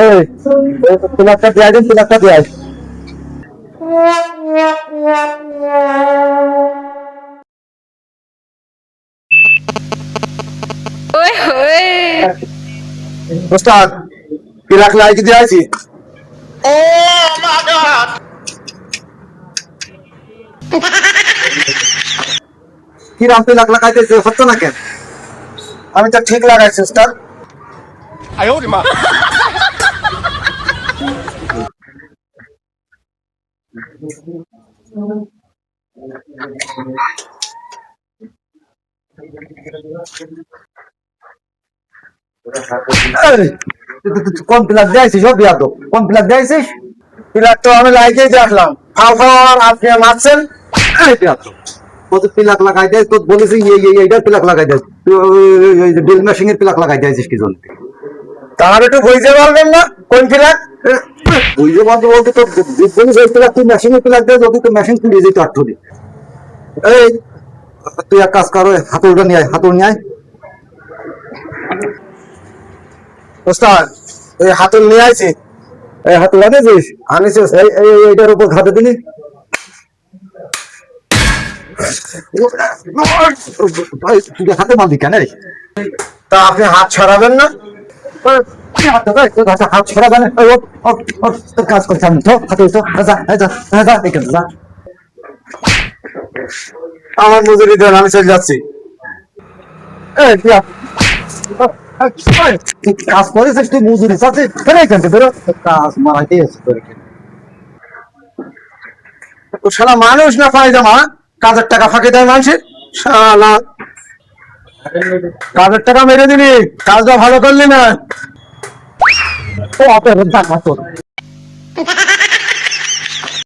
এই প্লাগটা দিয়ে দিন, প্লাগটা দিয়ে ওস্তাদ প্লাগ লাইট দিয়ে আছি। কিরাম প্লাগ লাগাইতেছে, হচ্ছে না কেন? আমি তো ঠিক লাগাইছি ওস্তাদ। কোন প্লাগ দিয়েছিস? ও বিয়াদ, কোন প্লাগ দিয়েছিস? প্লাগ তো আমি লাইটেই দেখলাম, ফাও ফাও আপনি মারছেন। কত প্লাগ লাগাই দেয়, তো বলেছি এইটা প্লাগ লাগাই দেয়, ড্রিল মেশিন এর প্লাগ লাগাই দিয়েছিস কি জন্য? তার একটু বুঝতে পারবেন না কোন প্লাগ? বুঝতে পারবো বলতে তো বলিস ওই প্লাগ তুই মেশিনের প্লাগ দেয়, যদি তো মেশিন তুলে যেত আট দি। এই তুই এক কাজ কর, হাতুড়টা নিয়ে আয়, হাতুড় নিয়ে আয়। ওস্তাদ এই হাতুড় নিয়ে আইছি। এই হাতুড় আনিছিস? আনিছিস, এইটার উপর ঘাটে দিলি। হাতে মাল দি কেন? তা আপনি হাত ছাড়াবেন না? হাত ছাড়াবেন? কাজ করছে আমি তো হাতে আমার মজুরি দেন, আমি চলে যাচ্ছি। কাজ করেছিস তুই, মজুরি চাচ্ছিস, বেরো কাজ মারাইতে তো শালা মানুষ না পায়জামা, কাজের টাকা ফাঁকি দেয় মানুষের। শালা কাজের টাকা মেরে দিবি, কাজটা ভালো করলি না। ও অপেক্ষা তোর